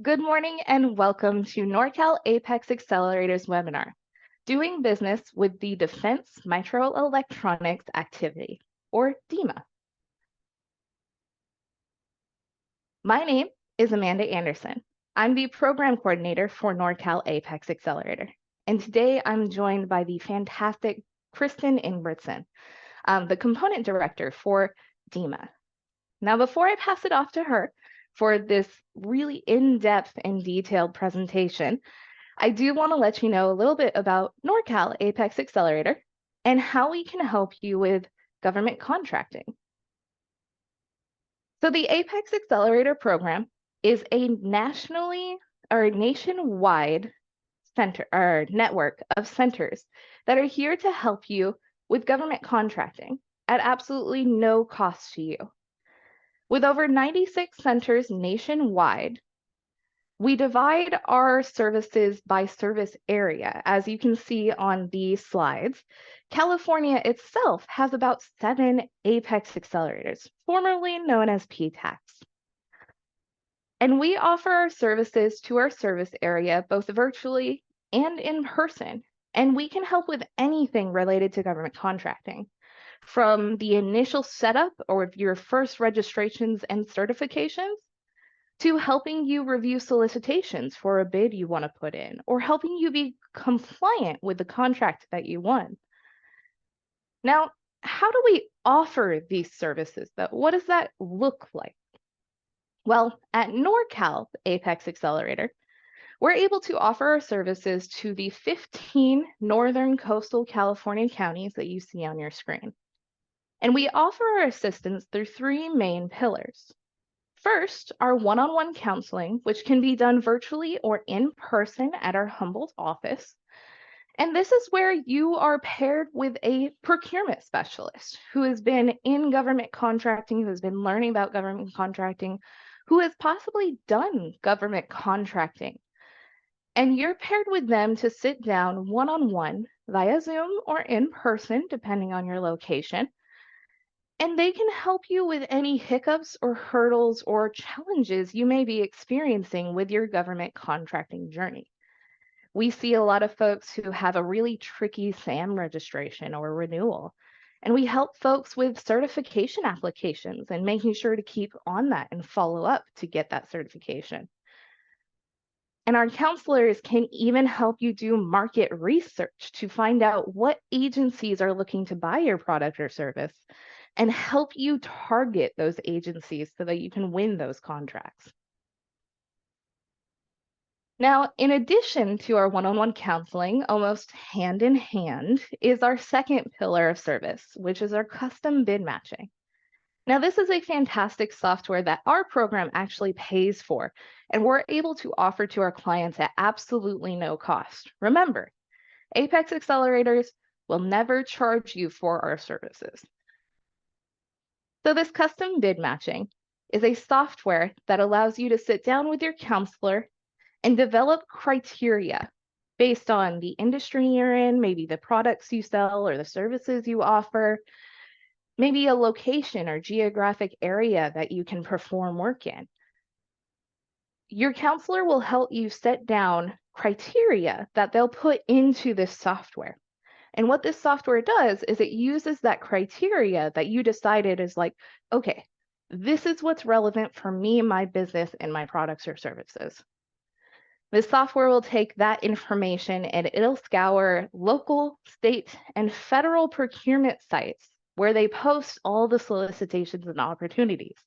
Good morning and welcome to Norcal APEX Accelerator's webinar, Doing Business with the Defense Microelectronics Activity, or DMEA. My name is Amanda Anderson. I'm the Program Coordinator for Norcal APEX Accelerator, and today I'm joined by the fantastic Kristen Ingebrigtsen, the Component Director for DMEA. Now, before I pass it off to her for this really in-depth and detailed presentation, I do want to let you know a little bit about Norcal APEX Accelerator and how we can help you with government contracting. So the APEX Accelerator program is a nationwide center or network of centers that are here to help you with government contracting at absolutely no cost to you. With over 96 centers nationwide, we divide our services by service area. As you can see on these slides, California itself has about 7 APEX accelerators, formerly known as PTACs. And we offer our services to our service area, both virtually and in person. And we can help with anything related to government contracting, from the initial setup or your first registrations and certifications, to helping you review solicitations for a bid you want to put in, or helping you be compliant with the contract that you won. Now, how do we offer these services, though? What does that look like? Well, at Norcal APEX Accelerator, we're able to offer our services to the 15 northern coastal California counties that you see on your screen. And we offer our assistance through 3 main pillars. First, our one-on-one counseling, which can be done virtually or in person at our Humboldt office. And this is where you are paired with a procurement specialist who has been in government contracting, who has been learning about government contracting, who has possibly done government contracting. And you're paired with them to sit down one-on-one via Zoom or in person, depending on your location. And they can help you with any hiccups or hurdles or challenges you may be experiencing with your government contracting journey. We see a lot of folks who have a really tricky SAM registration or renewal, and we help folks with certification applications and making sure to keep on that and follow up to get that certification. And our counselors can even help you do market research to find out what agencies are looking to buy your product or service, and help you target those agencies so that you can win those contracts. Now, in addition to our one-on-one counseling, almost hand in hand, is our second pillar of service, which is our custom bid matching. Now, this is a fantastic software that our program actually pays for, and we're able to offer to our clients at absolutely no cost. Remember, APEX accelerators will never charge you for our services. So this custom bid matching is a software that allows you to sit down with your counselor and develop criteria based on the industry you're in, maybe the products you sell or the services you offer, maybe a location or geographic area that you can perform work in. Your counselor will help you set down criteria that they'll put into this software. And what this software does is it uses that criteria that you decided is like, okay, this is what's relevant for me, my business, and my products or services. This software will take that information and it'll scour local, state, and federal procurement sites where they post all the solicitations and opportunities.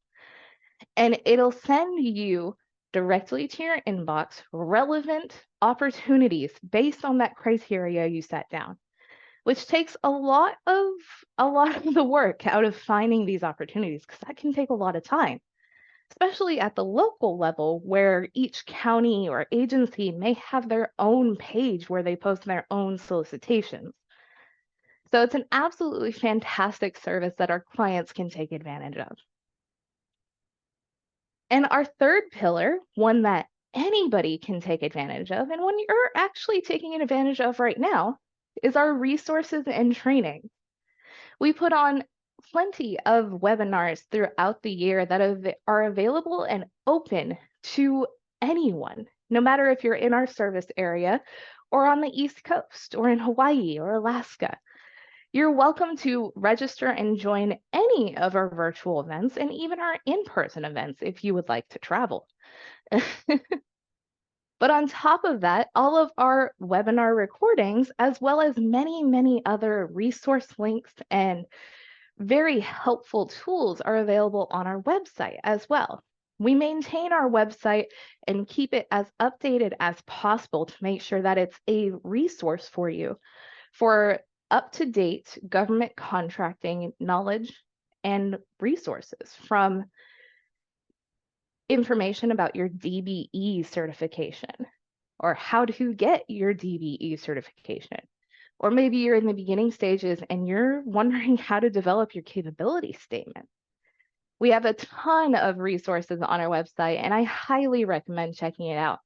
And it'll send you directly to your inbox relevant opportunities based on that criteria you set down, which takes a lot of the work out of finding these opportunities, because that can take a lot of time, especially at the local level where each county or agency may have their own page where they post their own solicitations. So it's an absolutely fantastic service that our clients can take advantage of. And our third pillar, one that anybody can take advantage of, and one you're actually taking advantage of right now, is our resources and training. We put on plenty of webinars throughout the year that are available and open to anyone, no matter if you're in our service area or on the East Coast or in Hawaii or Alaska. You're welcome to register and join any of our virtual events and even our in-person events if you would like to travel. But on top of that, all of our webinar recordings, as well as many, many other resource links and very helpful tools are available on our website as well. We maintain our website and keep it as updated as possible to make sure that it's a resource for you for up-to-date government contracting knowledge and resources, from information about your DBE certification or how to get your DBE certification. Or maybe you're in the beginning stages and you're wondering how to develop your capability statement. We have a ton of resources on our website, and I highly recommend checking it out.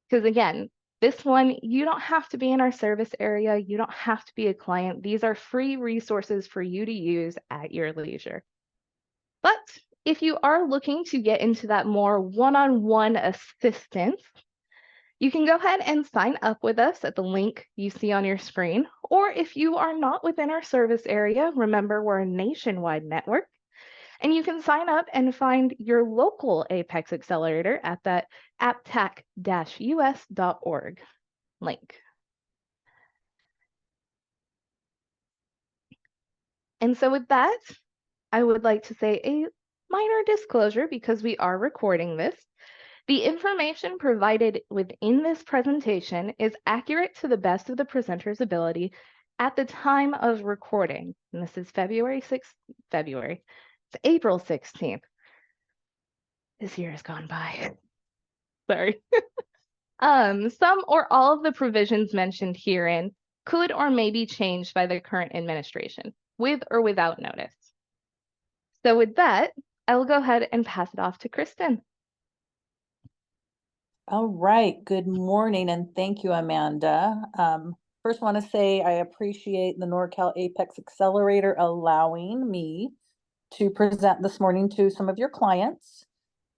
Because again, this one, you don't have to be in our service area. You don't have to be a client. These are free resources for you to use at your leisure. But if you are looking to get into that more one-on-one assistance, you can go ahead and sign up with us at the link you see on your screen. Or if you are not within our service area, remember we're a nationwide network, and you can sign up and find your local APEX Accelerator at that aptac-us.org link. And so with that, I would like to say a minor disclosure because we are recording this. The information provided within this presentation is accurate to the best of the presenter's ability at the time of recording. And this is it's April 16th. This year has gone by. Sorry. Some or all of the provisions mentioned herein could or may be changed by the current administration, with or without notice. So with that, I will go ahead and pass it off to Kristen. All right, good morning, and thank you, Amanda. First want to say I appreciate the Norcal APEX Accelerator allowing me to present this morning to some of your clients.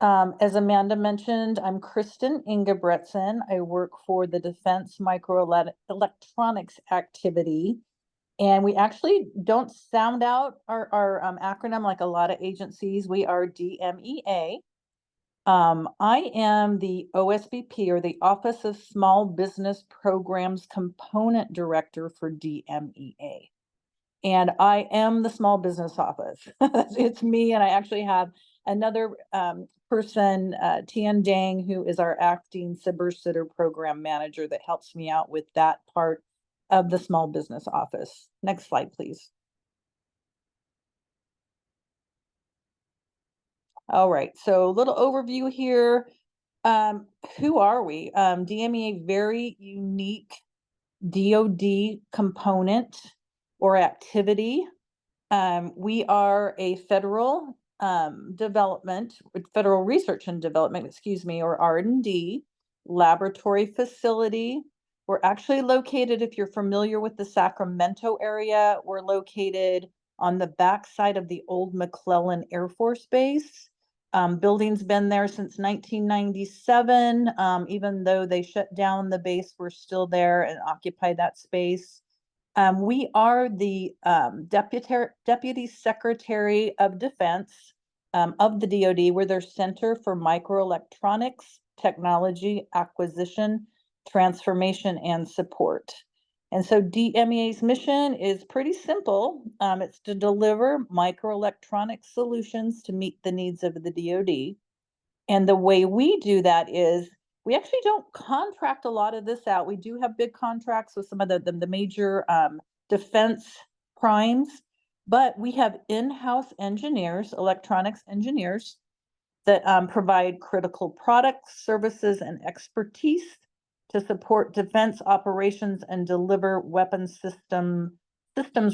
As Amanda mentioned, I'm Kristen Ingebretson. I work for the Defense Microelectronics activity, and we actually don't sound out our acronym like a lot of agencies. We are DMEA. I am the OSBP, or the Office of Small Business Programs Component Director for DMEA. And I am the small business office. It's me, and I actually have another person, Tian Dang, who is our acting SBIR program manager that helps me out with that part of the small business office. Next slide, please. All right, so a little overview here. Who are we? DMEA, very unique DoD component or activity. We are a federal federal research and development, or R&D laboratory facility. We're actually located, if you're familiar with the Sacramento area, we're located on the backside of the old McClellan Air Force Base. Building's been there since 1997. Even though they shut down the base, we're still there and occupy that space. We are the Deputy Secretary of Defense of the DoD. We're their Center for Microelectronics Technology Acquisition, Transformation, and Support. And so DMEA's mission is pretty simple. It's to deliver microelectronic solutions to meet the needs of the DoD. And the way we do that is we actually don't contract a lot of this out. We do have big contracts with some of the major defense primes, but we have in-house engineers, electronics engineers, that provide critical products, services, and expertise to support defense operations and deliver weapon systems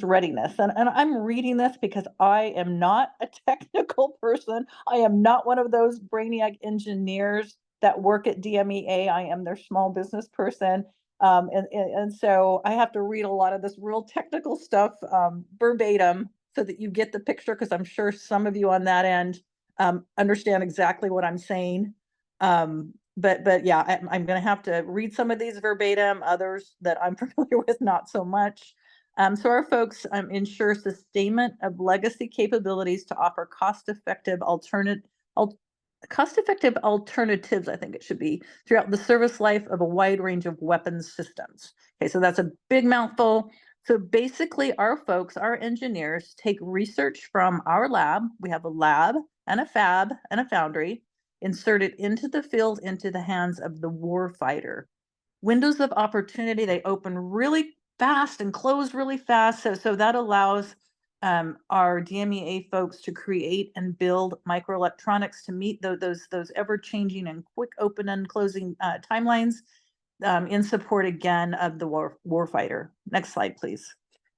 readiness. And I'm reading this because I am not a technical person. I am not one of those brainiac engineers that work at DMEA. I am their small business person. And so I have to read a lot of this real technical stuff verbatim so that you get the picture, because I'm sure some of you on that end understand exactly what I'm saying. but yeah, I'm going to have to read some of these verbatim, others that I'm familiar with, not so much. So our folks ensure sustainment of legacy capabilities to offer cost-effective alternatives, I think it should be, throughout the service life of a wide range of weapons systems. Okay, so that's a big mouthful. So basically, our folks, our engineers, take research from our lab. We have a lab and a fab and a foundry, insert it into the field, into the hands of the war fighter. Windows of opportunity, they open really fast and close really fast. So that allows our DMEA folks to create and build microelectronics to meet those ever-changing and quick open and closing timelines in support again of the warfighter. Next slide, please.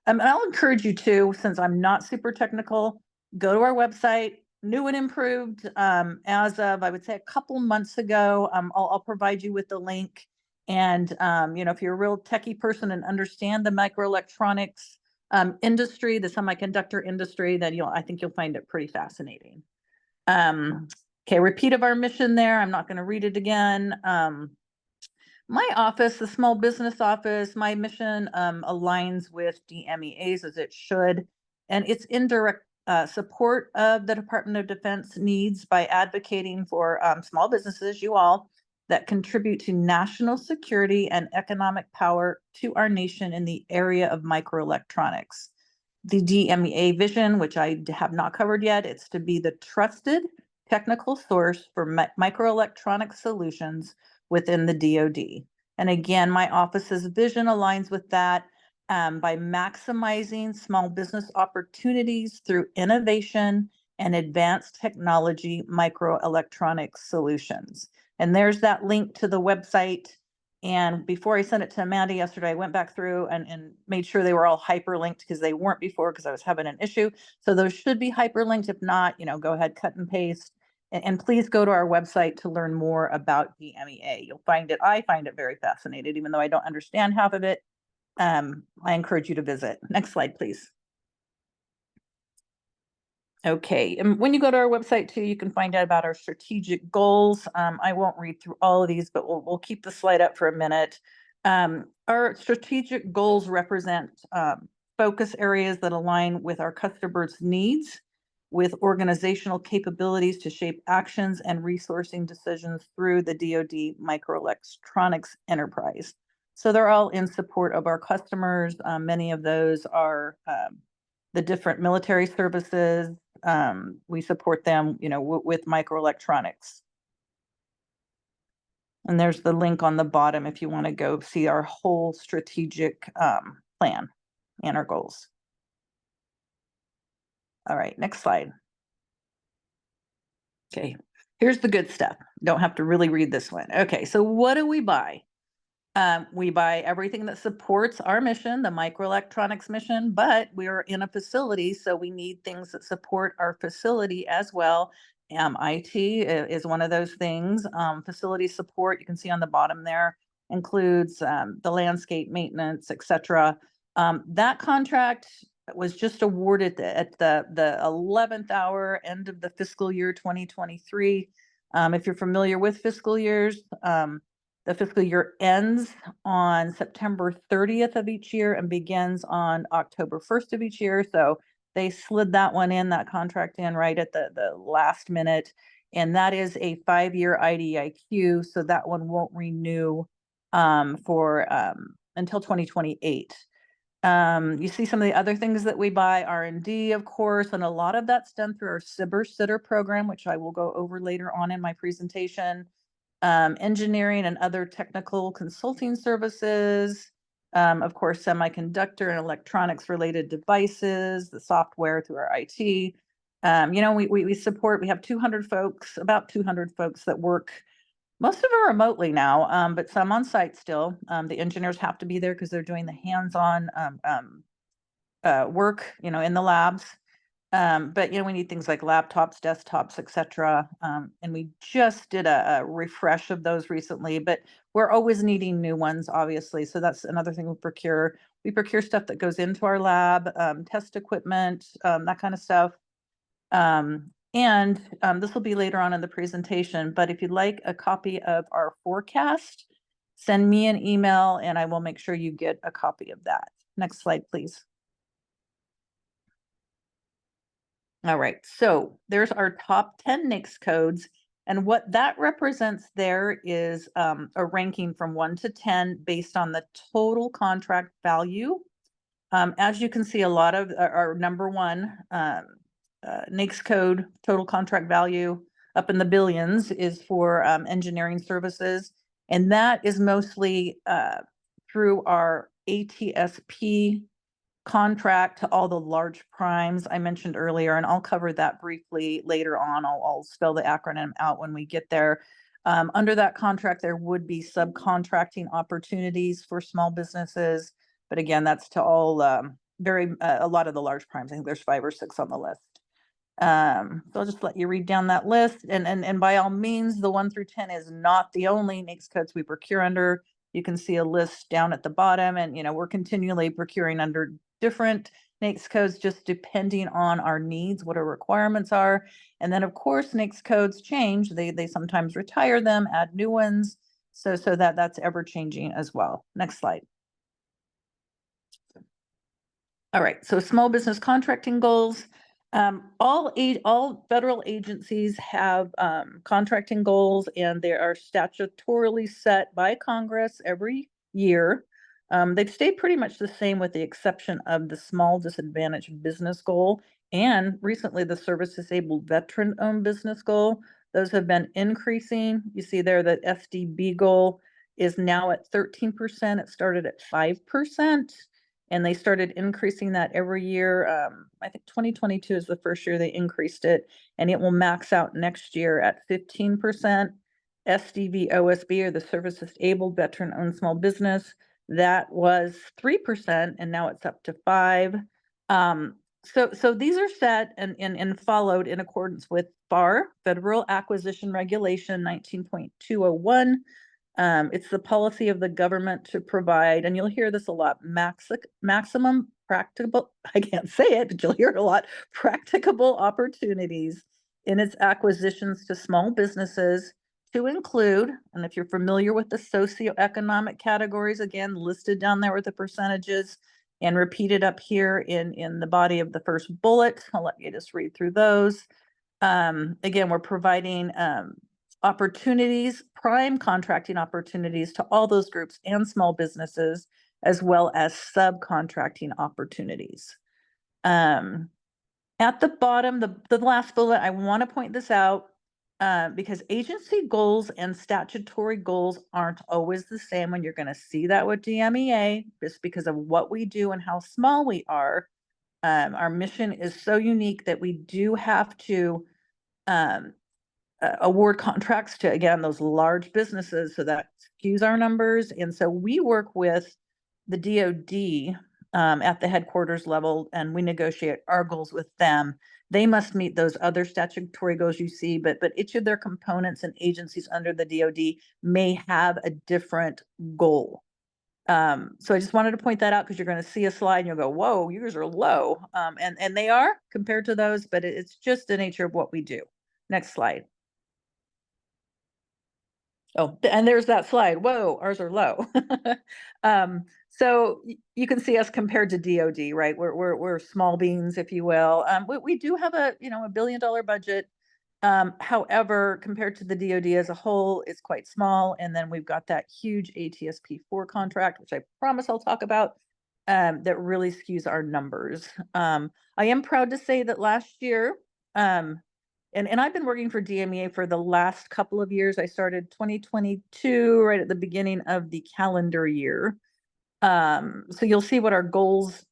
And I'll encourage you to, since I'm not super technical, go to our website, new and improved as of, I would say, a couple months ago. I'll provide you with the link. And, if you're a real techie person and understand the microelectronics industry, the semiconductor industry, then I think you'll find it pretty fascinating. Okay, repeat of our mission there. I'm not going to read it again. My office, the small business office, my mission aligns with DMEA's as it should, and it's indirect support of the Department of Defense needs by advocating for small businesses, you all, that contribute to national security and economic power to our nation in the area of microelectronics. The DMEA vision, which I have not covered yet, it's to be the trusted technical source for microelectronic solutions within the DoD. And again, my office's vision aligns with that by maximizing small business opportunities through innovation and advanced technology microelectronic solutions. And there's that link to the website. And before I sent it to Amanda yesterday, I went back through and made sure they were all hyperlinked because they weren't before because I was having an issue. So those should be hyperlinked. If not, go ahead, cut and paste. And please go to our website to learn more about DMEA. You'll find it, I find it very fascinating, even though I don't understand half of it. I encourage you to visit. Next slide, please. Okay, and when you go to our website too, you can find out about our strategic goals. I won't read through all of these, but we'll keep the slide up for a minute. Our strategic goals represent focus areas that align with our customers' needs, with organizational capabilities to shape actions and resourcing decisions through the DoD microelectronics enterprise. So they're all in support of our customers. Many of those are the different military services. We support them, with microelectronics. And there's the link on the bottom if you want to go see our whole strategic plan and our goals. All right, next slide. Okay, here's the good stuff. Don't have to really read this one. Okay, so what do we buy? We buy everything that supports our mission, the microelectronics mission, but we're in a facility, so we need things that support our facility as well. IT is one of those things. Facility support, you can see on the bottom there, includes the landscape maintenance, etc. That contract was just awarded at the 11th hour, end of the fiscal year 2023. If you're familiar with fiscal years, the fiscal year ends on September 30th of each year and begins on October 1st of each year. So they slid that one in, that contract in right at the last minute. And that is a 5-year IDIQ. So that one won't renew until 2028. You see some of the other things that we buy, R&D, of course, and a lot of that's done through our SBIR sitter program, which I will go over later on in my presentation. Engineering and other technical consulting services, of course, semiconductor and electronics related devices, the software through our IT. We support, we have 200 folks, about 200 folks that work, most of them remotely now, but some on site still. The engineers have to be there because they're doing the hands-on work, in the labs. But we need things like laptops, desktops, etc. And we just did a refresh of those recently, but we're always needing new ones, obviously. So that's another thing we procure. We procure stuff that goes into our lab, test equipment, that kind of stuff. And this will be later on in the presentation, but if you'd like a copy of our forecast, send me an email and I will make sure you get a copy of that. Next slide, please. All right, so there's our top 10 NAICS codes. And what that represents there is a ranking from 1 to 10 based on the total contract value. As you can see, a lot of our number one NAICS code total contract value up in the billions is for engineering services. And that is mostly through our ATSP contract to all the large primes I mentioned earlier, and I'll cover that briefly later on. I'll spell the acronym out when we get there. Under that contract, there would be subcontracting opportunities for small businesses, but again, that's to all a lot of the large primes. I think there's 5 or 6 on the list. So I'll just let you read down that list, and by all means, the 1 through 10 is not the only NAICS codes we procure under. You can see a list down at the bottom, and we're continually procuring under different NAICS codes, just depending on our needs, what our requirements are. And then of course, NAICS codes change. They sometimes retire them, add new ones. So that's ever changing as well. Next slide. All right, so small business contracting goals. All federal agencies have contracting goals, and they are statutorily set by Congress every year. They've stayed pretty much the same with the exception of the small disadvantaged business goal and recently the service disabled veteran owned business goal. Those have been increasing. You see there that SDB goal is now at 13%. It started at 5%. And they started increasing that every year. I think 2022 is the first year they increased it, and it will max out next year at 15%. SDV OSB, or the Service Disabled Veteran Owned Small Business, that was 3%, and now it's up to 5%. So these are set and followed in accordance with FAR, Federal Acquisition Regulation 19.201. It's the policy of the government to provide, and you'll hear this a lot, maximum practicable, I can't say it, but you'll hear it a lot, practicable opportunities in its acquisitions to small businesses to include, and if you're familiar with the socioeconomic categories, again, listed down there with the percentages and repeated up here in the body of the first bullet. I'll let you just read through those. Again, we're providing opportunities, prime contracting opportunities to all those groups and small businesses, as well as subcontracting opportunities. At the bottom, the last bullet, I want to point this out because agency goals and statutory goals aren't always the same. When you're going to see that with DMEA, just because of what we do and how small we are. Our mission is so unique that we do have to award contracts to, again, those large businesses, so that skews our numbers. And so we work with the DoD at the headquarters level, and we negotiate our goals with them. They must meet those other statutory goals you see, but each of their components and agencies under the DoD may have a different goal. So I just wanted to point that out because you're going to see a slide and you'll go, whoa, yours are low. And they are compared to those, but it's just the nature of what we do. Next slide. Oh, and there's that slide. Whoa, ours are low. So you can see us compared to DoD, right? We're small beans, if you will. We do have a $1 billion budget. However, compared to the DoD as a whole, it's quite small. And then we've got that huge ATSP4 contract, which I promise I'll talk about, that really skews our numbers. I am proud to say that last year, and I've been working for DMEA for the last couple of years. I started 2022, right at the beginning of the calendar year. So you'll see what our goals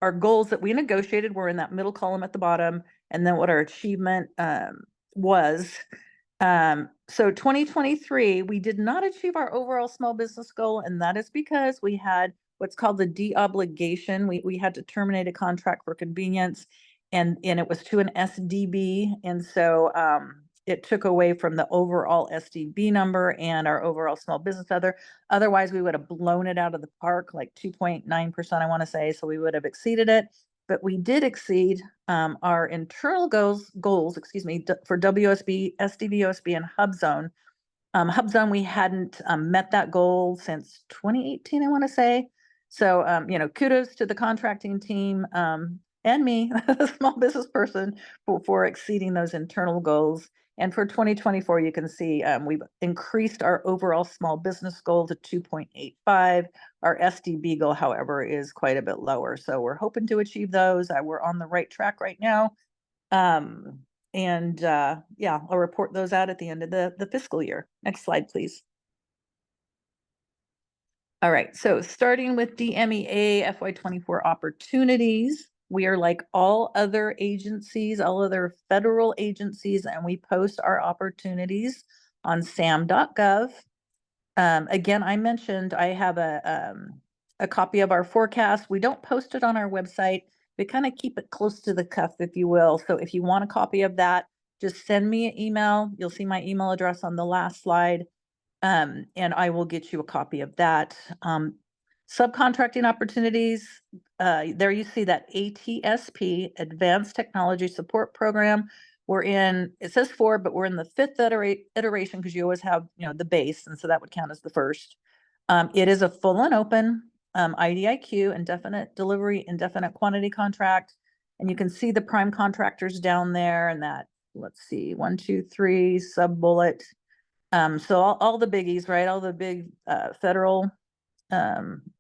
that we negotiated were in that middle column at the bottom, and then what our achievement was. So 2023, we did not achieve our overall small business goal, and that is because we had what's called the de-obligation. We had to terminate a contract for convenience, and it was to an SDB, and so it took away from the overall SDB number and our overall small business otherwise we would have blown it out of the park, like 2.9%, I want to say, so we would have exceeded it. but we did exceed our internal goals, for WSB, SDVOSB, and HubZone. HubZone, we hadn't met that goal since 2018, I want to say. So, kudos to the contracting team and me, a small business person, for exceeding those internal goals. And for 2024, you can see we've increased our overall small business goal to 2.85. Our SDB goal, however, is quite a bit lower. So we're hoping to achieve those. We're on the right track right now. Yeah, I'll report those out at the end of the fiscal year. Next slide, please. All right, so starting with DMEA FY24 opportunities, we are like all other agencies, all other federal agencies, and we post our opportunities on sam.gov. Again, I mentioned I have a copy of our forecast. We don't post it on our website. We kind of keep it close to the cuff, if you will. So if you want a copy of that, just send me an email. You'll see my email address on the last slide. And I will get you a copy of that. Subcontracting opportunities, there you see that ATSP, Advanced Technology Support Program. We're in, it says 4, but we're in the 5th iteration because you always have, the base, and so that would count as the first. It is a full and open IDIQ, indefinite delivery, indefinite quantity contract. And you can see the prime contractors down there, and that, let's see, 1, 2, 3, sub-bullet. So all the biggies, right? All the big federal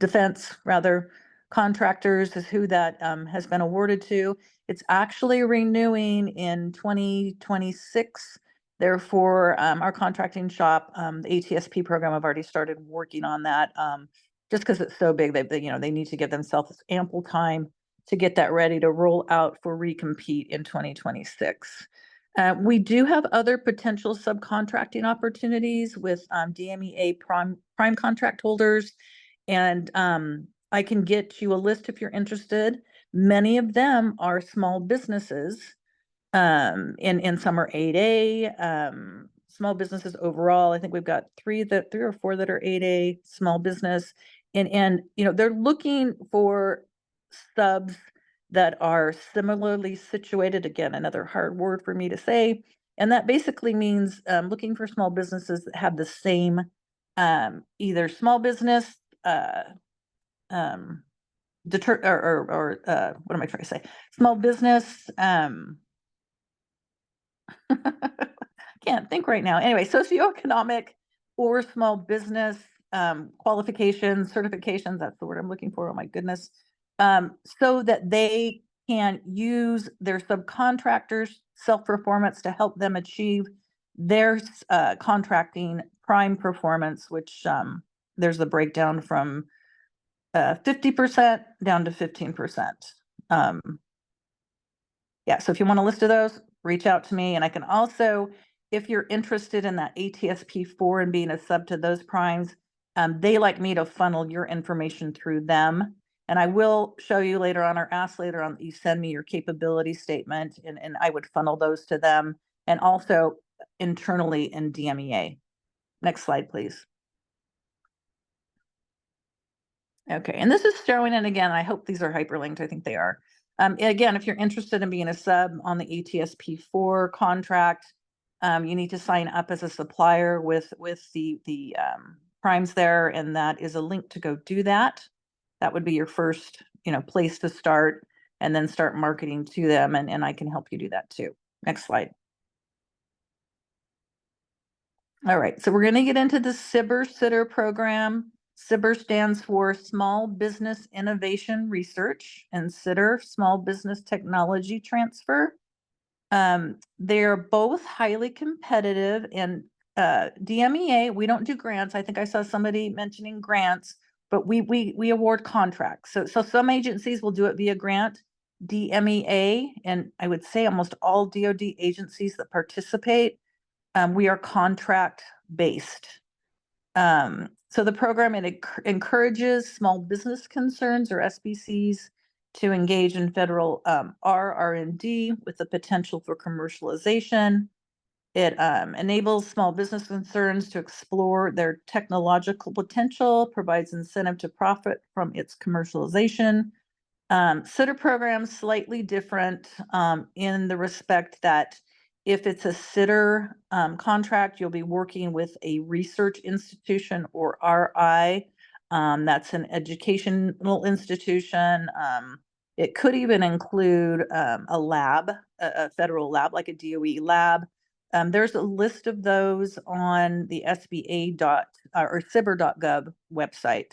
defense, rather, contractors is who that has been awarded to. It's actually renewing in 2026. Therefore, our contracting shop, the ATSP program, I've already started working on that. Just because it's so big, they need to give themselves ample time to get that ready to roll out for recompete in 2026. We do have other potential subcontracting opportunities with DMEA prime contract holders, and I can get you a list if you're interested. Many of them are small businesses, and some are 8A, small businesses overall. I think we've got 3 or 4 that are 8A small business, and they're looking for subs that are similarly situated. Again, another hard word for me to say. And that basically means looking for small businesses that have the same either small business what am I trying to say? Small business can't think right now. Anyway, socioeconomic or small business qualifications, certifications, that's the word I'm looking for. Oh my goodness. So that they can use their subcontractors' self-performance to help them achieve their contracting prime performance, which there's the breakdown from 50% down to 15%. Yeah, so if you want a list of those, reach out to me. And I can also, if you're interested in that ATSP4 and being a sub to those primes, they like me to funnel your information through them. And I will show you later on, or ask later on, that you send me your capability statement, and I would funnel those to them, and also internally in DMEA. Next slide, please. Okay, and this is showing it again. I hope these are hyperlinked. I think they are. Again, if you're interested in being a sub on the ATSP4 contract, you need to sign up as a supplier with the primes there, and that is a link to go do that. That would be your first, place to start, and then start marketing to them, and I can help you do that too. Next slide. All right, so we're going to get into the SBIR program. SBIR stands for Small Business Innovation Research, and STTR, Small Business Technology Transfer. They're both highly competitive, and DMEA, we don't do grants. I think I saw somebody mentioning grants, but we award contracts. So some agencies will do it via grant. DMEA, and I would say almost all DoD agencies that participate, we are contract based. So the program, it encourages small business concerns, or SBCs, to engage in federal R&D with the potential for commercialization. It enables small business concerns to explore their technological potential, provides incentive to profit from its commercialization, STTR programs slightly different in the respect that if it's a STTR contract, you'll be working with a research institution or RI. That's an educational institution. It could even include a lab, a federal lab, like a DOE lab. There's a list of those on the SBA or SBIR.gov website.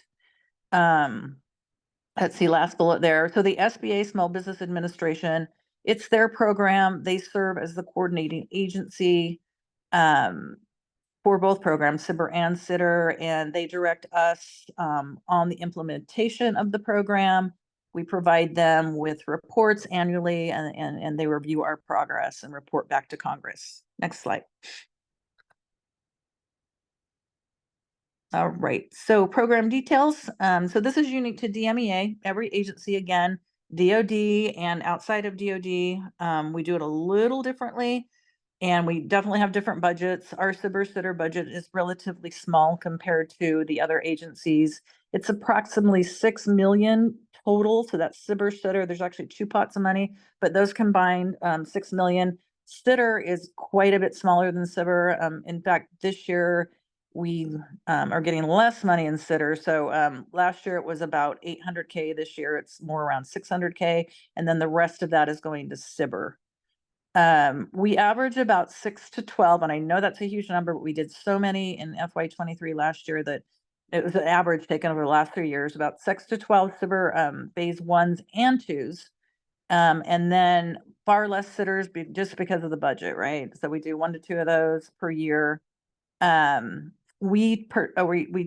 Let's see, last bullet there. So the SBA, Small Business Administration, it's their program. They serve as the coordinating agency for both programs, SBIR and STTR, and they direct us on the implementation of the program. We provide them with reports annually, and they review our progress and report back to Congress. Next slide. All right, so program details. So this is unique to DMEA. Every agency, again, DoD and outside of DoD, we do it a little differently, and we definitely have different budgets. Our SBIR budget is relatively small compared to the other agencies. It's approximately $6 million total. So that's SBIR. There's actually two pots of money, but those combined, $6 million. STTR is quite a bit smaller than SBIR. In fact, this year we are getting less money in STTR. So last year it was about $800K. This year it's more around $600K, and then the rest of that is going to SBIR. We average about 6 to 12, and I know that's a huge number, but we did so many in FY23 last year that it was an average taken over the last 3 years, about 6 to 12 SBIR phase 1s and 2s. And then far less STTRs just because of the budget, right? So we do 1 to 2 of those per year. We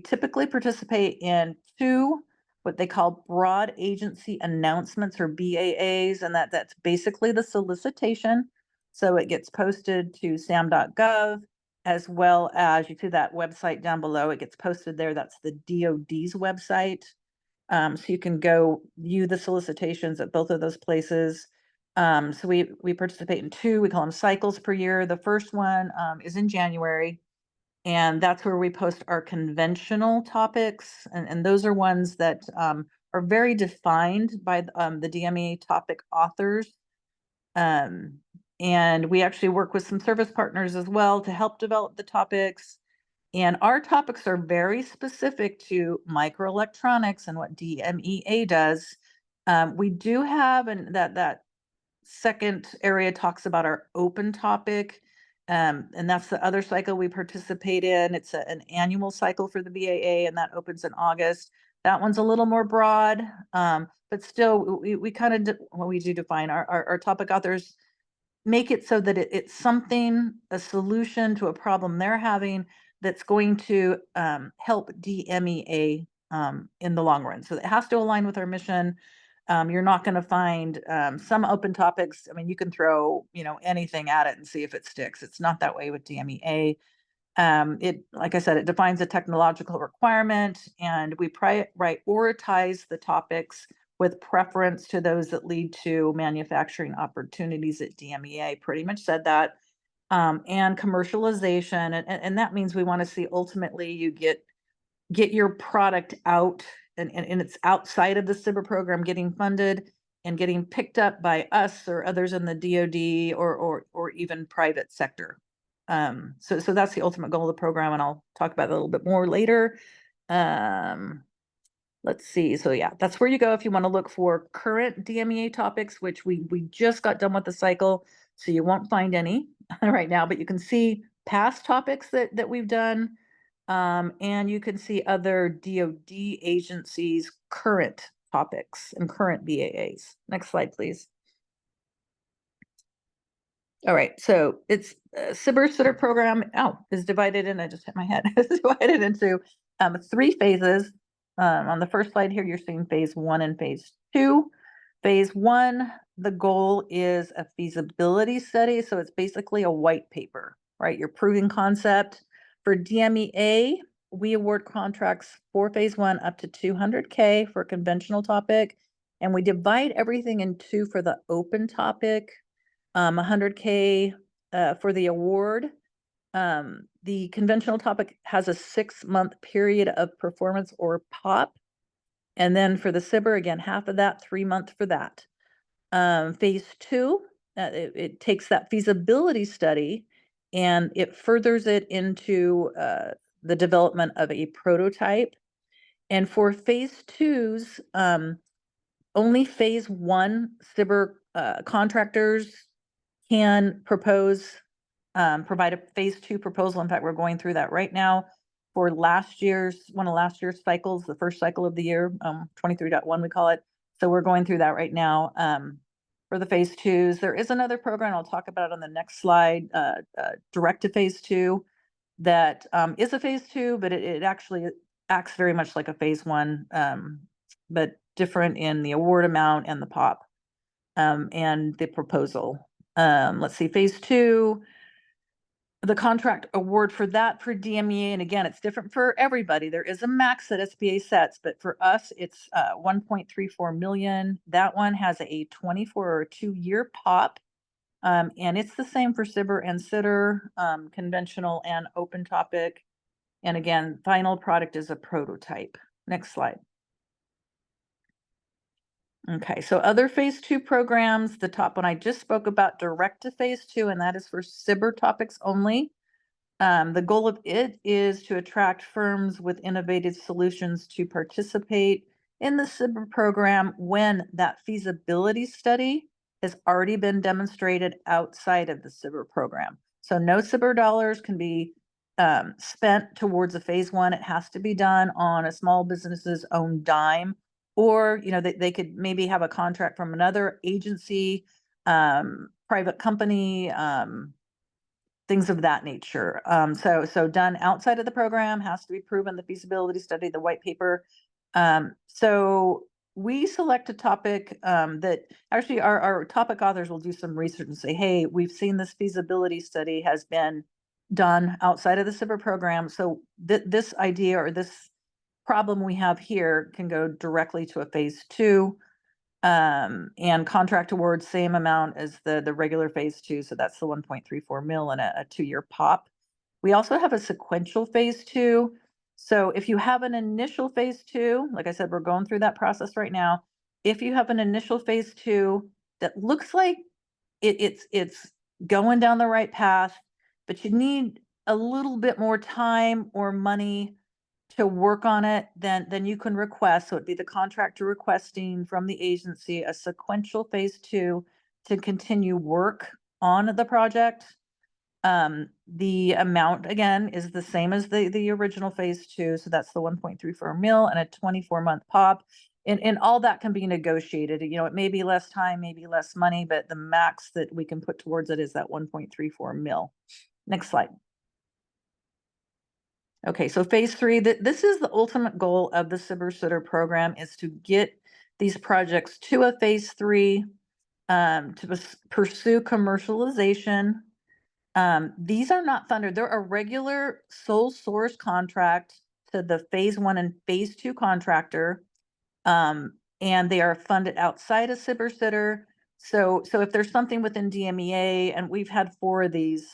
typically participate in 2 what they call broad agency announcements, or BAAs, and that's basically the solicitation. So it gets posted to sam.gov, as well as you see that website down below. It gets posted there. That's the DoD's website. So you can go view the solicitations at both of those places. So we participate in 2. We call them cycles per year. The first one is in January. And that's where we post our conventional topics. And those are ones that are very defined by the DMEA topic authors. And we actually work with some service partners as well to help develop the topics. And our topics are very specific to microelectronics and what DMEA does. We do have, and that second area talks about our open topic. And that's the other cycle we participate in. It's an annual cycle for the BAA, and that opens in August. That one's a little more broad, but still, we kind of what we do define our topic authors make it so that it's something, a solution to a problem they're having that's going to help DMEA in the long run. So it has to align with our mission. You're not going to find some open topics. I mean, you can throw, anything at it and see if it sticks. It's not that way with DMEA. Like I said, it defines a technological requirement, and we prioritize the topics with preference to those that lead to manufacturing opportunities at DMEA. Pretty much said that. And commercialization, and that means we want to see ultimately you get your product out, and it's outside of the SBIR program getting funded and getting picked up by us or others in the DoD or even private sector. So that's the ultimate goal of the program, and I'll talk about it a little bit more later. Let's see. So yeah, that's where you go if you want to look for current DMEA topics, which we just got done with the cycle, so you won't find any right now, but you can see past topics that we've done. And you can see other DoD agencies' current topics and current BAAs. Next slide, please. All right, so it's SBIR program. Is divided in. I just hit my head. It's divided into 3 phases. On the first slide here, you're seeing phase 1 and phase 2. Phase 1, the goal is a feasibility study, so it's basically a white paper, right? You're proving concept. For DMEA, we award contracts for phase 1 up to $200K for a conventional topic, and we divide everything in 2 for the open topic, $100K for the award. The conventional topic has a 6-month period of performance or POP, And then for the SBIR, again, half of that, 3-month for that. Phase 2, it takes that feasibility study and it furthers it into the development of a prototype. And for phase 2s, only phase 1 SBIR contractors can provide a phase 2 proposal. In fact, we're going through that right now for one of last year's cycles, the first cycle of the year, 23.1 we call it. So we're going through that right now for the phase 2s. There is another program I'll talk about on the next slide, direct to phase 2, that is a phase 2, but it actually acts very much like a phase 1, but different in the award amount and the POP and the proposal. Let's see, phase 2, the contract award for that for DMEA, and again, it's different for everybody. There is a max that SBA sets, but for us, it's 1.34 million. That one has a 24 or 2-year POP, and it's the same for SBIR and STTR, conventional and open topic. And again, final product is a prototype. Next slide. Okay, so other phase 2 programs, the top one I just spoke about, direct to phase 2, and that is for SBIR topics only. The goal of it is to attract firms with innovative solutions to participate in the SBIR program when that feasibility study has already been demonstrated outside of the SBIR program. So no SBIR dollars can be spent towards a phase 1. It has to be done on a small business's own dime, or they could maybe have a contract from another agency, private company, things of that nature. So done outside of the program, has to be proven, the feasibility study, the white paper. So we select a topic that actually our topic authors will do some research and say, hey, we've seen this feasibility study has been done outside of the SBIR program. So this idea or this problem we have here can go directly to a phase 2. And contract award, same amount as the regular phase 2. So that's the 1.34 mil and a 2-year POP. We also have a sequential phase 2. So if you have an initial phase 2, like I said, we're going through that process right now. If you have an initial phase 2 that looks like it's going down the right path, but you need a little bit more time or money to work on it, then you can request, so it'd be the contractor requesting from the agency a sequential phase 2 to continue work on the project. The amount, again, is the same as the original phase 2, so that's the 1.34 mil and a 24-month POP. And all that can be negotiated. It may be less time, maybe less money, but the max that we can put towards it is that 1.34 mil. Next slide. Okay, so phase 3, this is the ultimate goal of the SBIR STTR program, is to get these projects to a phase 3 to pursue commercialization. These are not funded. They're a regular sole source contract to the phase 1 and phase 2 contractor, and they are funded outside of SBIR STTR. So if there's something within DMEA, and we've had 4 of these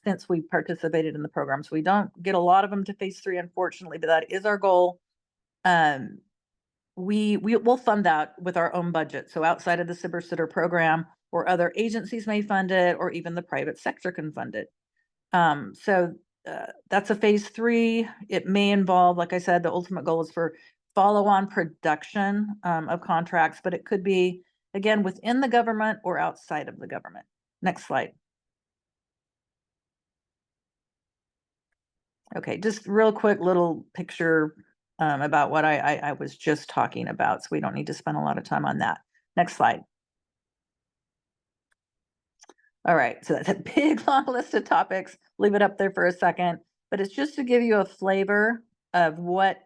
since we participated in the program, so we don't get a lot of them to phase 3, unfortunately, but that is our goal. We will fund that with our own budget. So outside of the SBIR STTR program, or other agencies may fund it, or even the private sector can fund it. So that's a phase 3. It may involve, like I said, the ultimate goal is for follow-on production of contracts, but it could be, again, within the government or outside of the government. Next slide. Okay, just real quick little picture about what I was just talking about, so we don't need to spend a lot of time on that. Next slide. All right, so that's a big long list of topics. Leave it up there for a second, but it's just to give you a flavor of what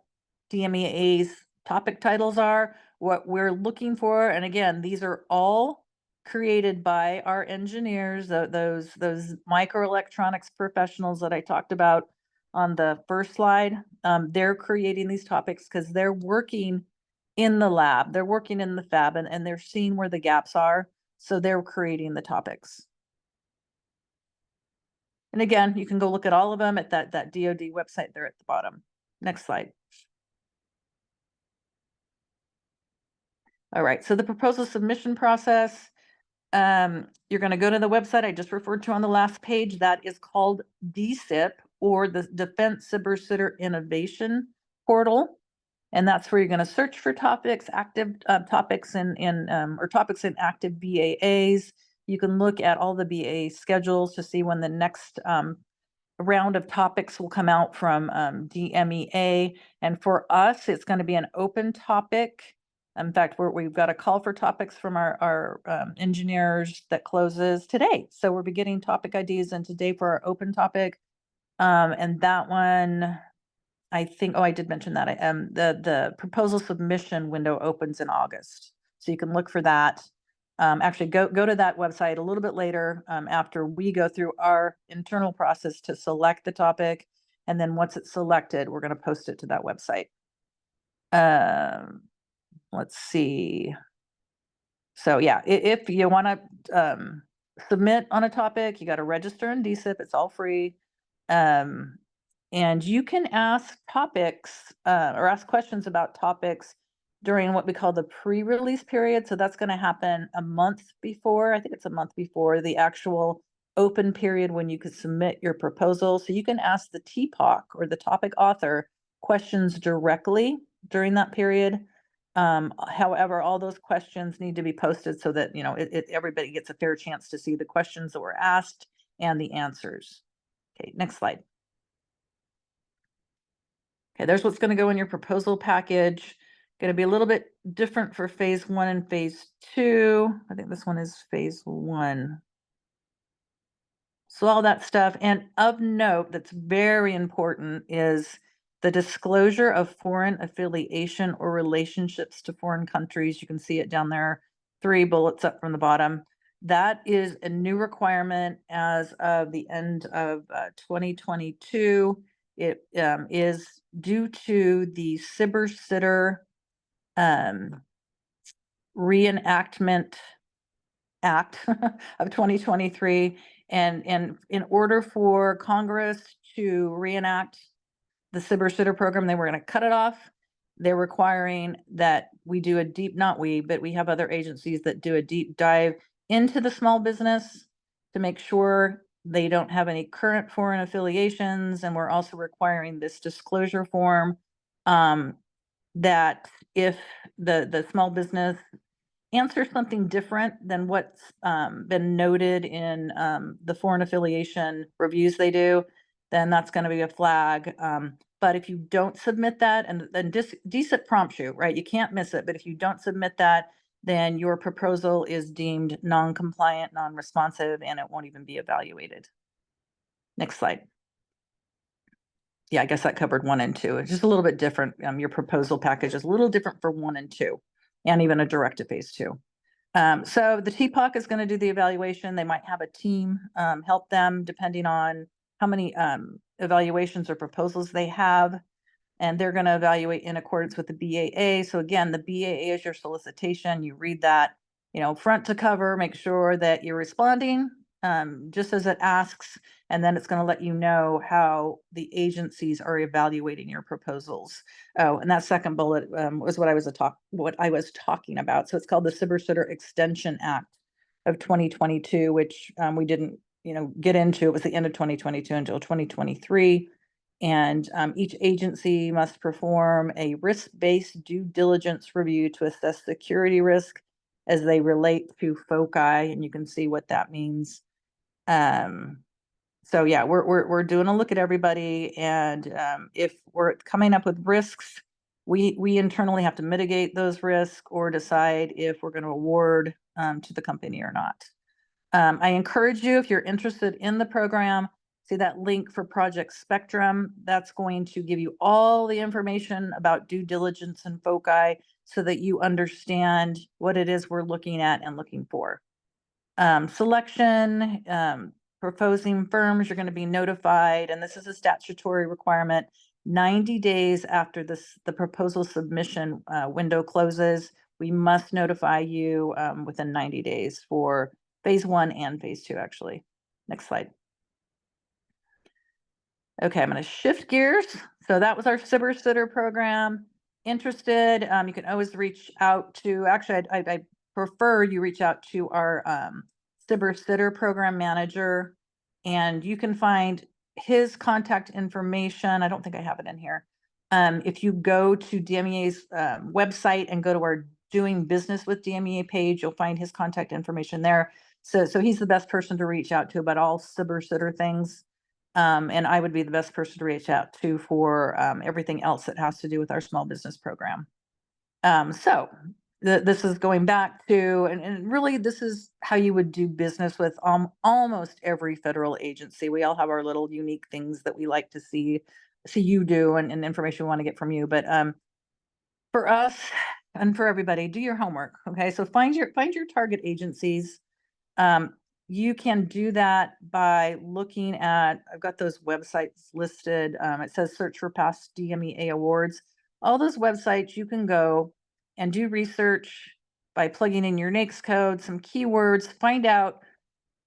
DMEA's topic titles are, what we're looking for. And again, these are all created by our engineers, those microelectronics professionals that I talked about on the first slide. They're creating these topics because they're working in the lab, they're working in the fab, and they're seeing where the gaps are. So they're creating the topics. And again, you can go look at all of them at that DoD website there at the bottom. Next slide. All right, so the proposal submission process, you're going to go to the website I just referred to on the last page. That is called DCIP, or the Defense Cyber Innovation Portal. And that's where you're going to search for topics, active topics or topics in active BAAs. You can look at all the BAA schedules to see when the next round of topics will come out from DMEA. And for us, it's going to be an open topic. In fact, we've got a call for topics from our engineers that closes today. So we'll be getting topic IDs in today for our open topic. And that one, I think, I did mention that. The proposal submission window opens in August. So you can look for that. Actually, go to that website a little bit later after we go through our internal process to select the topic. And then once it's selected, we're going to post it to that website. Let's see. So yeah, if you want to submit on a topic, you got to register in DCIP. It's all free. And you can ask topics or ask questions about topics during what we call the pre-release period. So that's going to happen a month before. I think it's a month before the actual open period when you could submit your proposal. So you can ask the TPOC or the topic author questions directly during that period. However, all those questions need to be posted so that, everybody gets a fair chance to see the questions that were asked and the answers. Okay, next slide. Okay, there's what's going to go in your proposal package. Going to be a little bit different for phase 1 and phase 2. I think this one is phase 1. So all that stuff. And of note, that's very important, is the disclosure of foreign affiliation or relationships to foreign countries. You can see it down there, 3 bullets up from the bottom. That is a new requirement as of the end of 2022. It is due to the SBIR reenactment Act of 2023. And in order for Congress to reenact the SBIR program, they were going to cut it off. They're requiring that we do a deep, not we, but we have other agencies that do a deep dive into the small business to make sure they don't have any current foreign affiliations. And we're also requiring this disclosure form that if the small business answers something different than what's been noted in the foreign affiliation reviews they do, then that's going to be a flag. But if you don't submit that, and then DCIP prompts you, right? You can't miss it. But if you don't submit that, then your proposal is deemed non-compliant, non-responsive, and it won't even be evaluated. Next slide. Yeah, I guess that covered 1 and 2. It's just a little bit different. Your proposal package is a little different for 1 and 2, and even a direct to phase 2. So the TPOC is going to do the evaluation. They might have a team help them depending on how many evaluations or proposals they have. And they're going to evaluate in accordance with the BAA. So again, the BAA is your solicitation. You read that, front to cover, make sure that you're responding just as it asks. And then it's going to let you know how the agencies are evaluating your proposals. Oh, and that second bullet was what I was talking about. So it's called the SBIR Extension Act of 2022, which we didn't, get into. It was the end of 2022 until 2023. And each agency must perform a risk-based due diligence review to assess security risk as they relate to FOCI, and you can see what that means. So yeah, we're doing a look at everybody, and if we're coming up with risks, we internally have to mitigate those risks or decide if we're going to award to the company or not. I encourage you, if you're interested in the program, see that link for Project Spectrum. That's going to give you all the information about due diligence and FOCI so that you understand what it is we're looking at and looking for. Selection, proposing firms, you're going to be notified, and this is a statutory requirement, 90 days after the proposal submission window closes. We must notify you within 90 days for phase 1 and phase 2, actually. Next slide. Okay, I'm going to shift gears. So that was our SBIR program. interested, you can always reach out to, actually, I prefer you reach out to our SBIR program manager, and you can find his contact information. I don't think I have it in here. If you go to DMEA's website and go to our Doing Business with DMEA page, you'll find his contact information there. So he's the best person to reach out to about all SBIR things. And I would be the best person to reach out to for everything else that has to do with our small business program. So this is going back to, and really this is how you would do business with almost every federal agency. We all have our little unique things that we like to see you do, and information we want to get from you. But for us and for everybody, do your homework. Okay, so find your target agencies. You can do that by looking at, I've got those websites listed. It says search for past DMEA awards. All those websites, you can go and do research by plugging in your NAICS code, some keywords, find out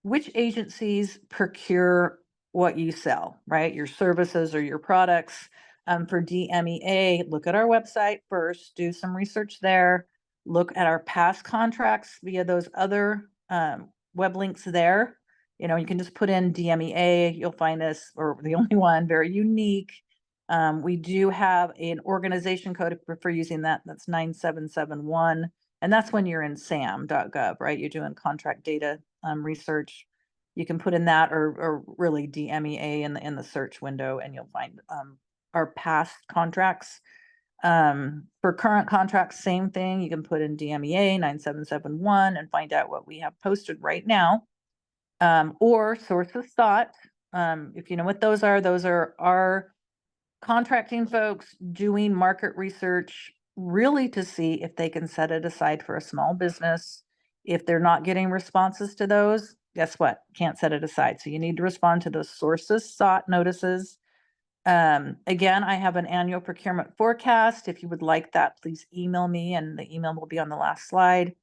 which agencies procure what you sell, right? Your services or your products. For DMEA, look at our website first, do some research there, look at our past contracts via those other web links there. You know, you can just put in DMEA, you'll find us, or the only one, very unique. We do have an organization code for using that. That's 9771. And that's when you're in sam.gov, right? You're doing contract data research. You can put in that, or really DMEA in the search window, and you'll find our past contracts. For current contracts, same thing. You can put in DMEA 9771 and find out what we have posted right now. Or source of thought. If you know what those are our contracting folks doing market research, really to see if they can set it aside for a small business. If they're not getting responses to those, guess what? Can't set it aside. So you need to respond to those sources sought notices. Again, I have an annual procurement forecast. If you would like that, please email me, and the email will be on the last slide.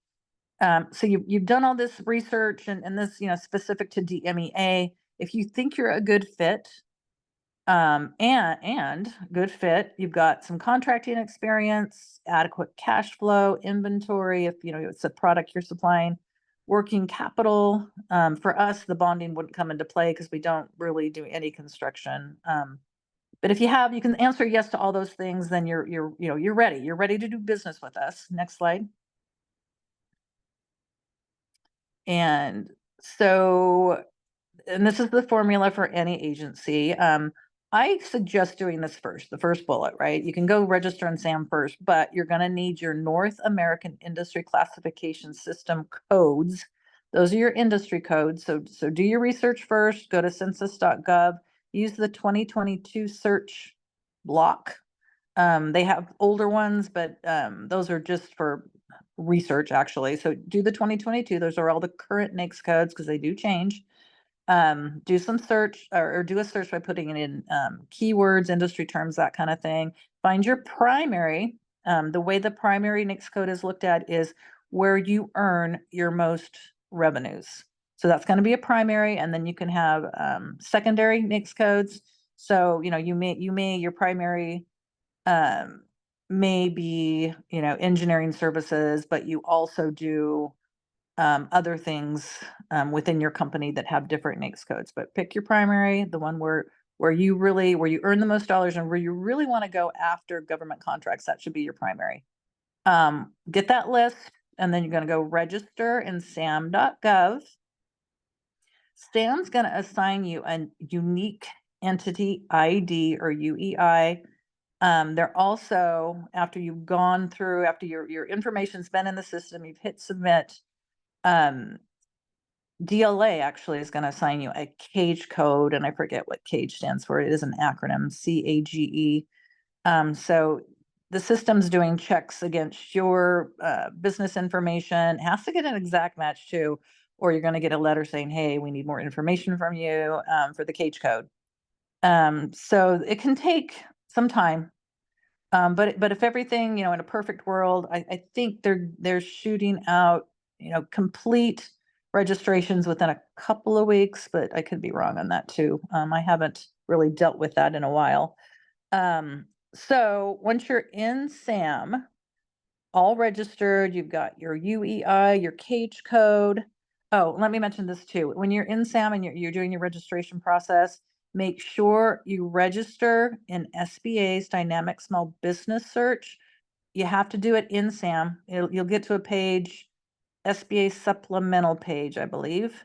So you've done all this research, and this, specific to DMEA. If you think you're a good fit, and good fit, you've got some contracting experience, adequate cash flow, inventory, if it's a product you're supplying, working capital. For us, the bonding wouldn't come into play because we don't really do any construction. But if you can answer yes to all those things, then you're ready. You're ready to do business with us. Next slide. And so, and this is the formula for any agency. I suggest doing this first, the first bullet, right? You can go register in SAM first, but you're going to need your North American Industry Classification System codes. Those are your industry codes. So do your research first, go to census.gov, use the 2022 search block. They have older ones, but those are just for research, actually. So do the 2022. Those are all the current NAICS codes because they do change. Do some search, or do a search by putting it in keywords, industry terms, that kind of thing. Find your primary. The way the primary NAICS code is looked at is where you earn your most revenues. So that's going to be a primary, and then you can have secondary NAICS codes. So your primary may be engineering services, but you also do other things within your company that have different NAICS codes. But pick your primary, the one where you earn the most dollars and where you really want to go after government contracts. That should be your primary. Get that list, and then you're going to go register in sam.gov. SAM's going to assign you a unique entity ID, or UEI. They're also, after you've gone through, after your information's been in the system, you've hit submit, DLA actually is going to assign you a CAGE code, and I forget what CAGE stands for. It is an acronym, CAGE. So the system's doing checks against your business information. It has to get an exact match too, or you're going to get a letter saying, hey, we need more information from you for the CAGE code. So it can take some time. But if everything, in a perfect world, I think they're shooting out, complete registrations within a couple of weeks, but I could be wrong on that too. I haven't really dealt with that in a while. So once you're in SAM, all registered, you've got your UEI, your cage code. Oh, let me mention this too. When you're in SAM and you're doing your registration process, make sure you register in SBA's Dynamic Small Business Search. You have to do it in SAM. You'll get to a page, SBA supplemental page, I believe.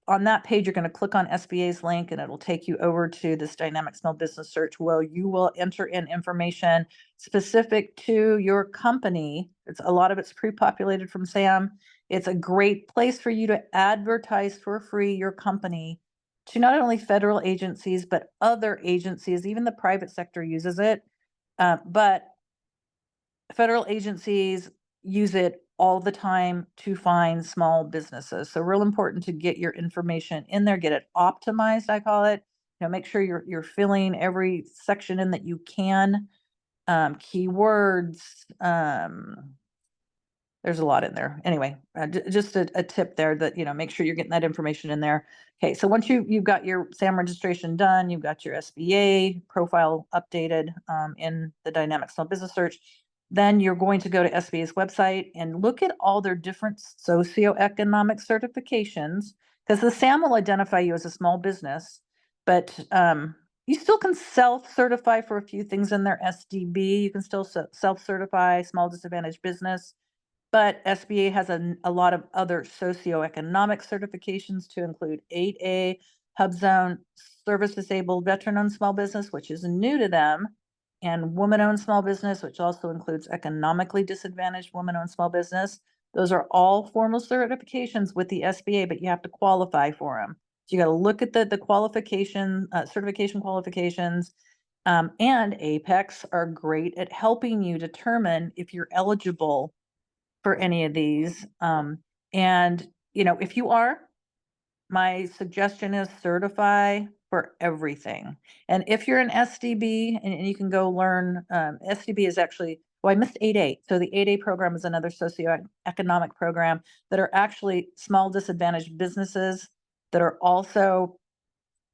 On that page, you're going to click on SBA's link and it'll take you over to this Dynamic Small Business Search where you will enter in information specific to your company. A lot of it's pre-populated from SAM. It's a great place for you to advertise for free your company to not only federal agencies, but other agencies. Even the private sector uses it. But federal agencies use it all the time to find small businesses. So real important to get your information in there, get it optimized, I call it. Make sure you're filling every section in that you can. Keywords, there's a lot in there. Anyway, just a tip there that, make sure you're getting that information in there. Okay, so once you've got your SAM registration done, you've got your SBA profile updated in the Dynamic Small Business Search, then you're going to go to SBA's website and look at all their different socioeconomic certifications, because the SAM will identify you as a small business, but you still can self-certify for a few things in their SDB. You can still self-certify small disadvantaged business. But SBA has a lot of other socioeconomic certifications to include 8A, HubZone, Service Disabled, Veteran-Owned Small Business, which is new to them, and Woman-Owned Small Business, which also includes Economically Disadvantaged Woman-Owned Small Business. Those are all formal certifications with the SBA, but you have to qualify for them. So you got to look at the qualification, certification qualifications, and APEX are great at helping you determine if you're eligible for any of these. And, if you are, my suggestion is certify for everything. And if you're an SDB and you can go learn, SDB is actually, I missed 8A. So the 8A program is another socioeconomic program that are actually small disadvantaged businesses that are also,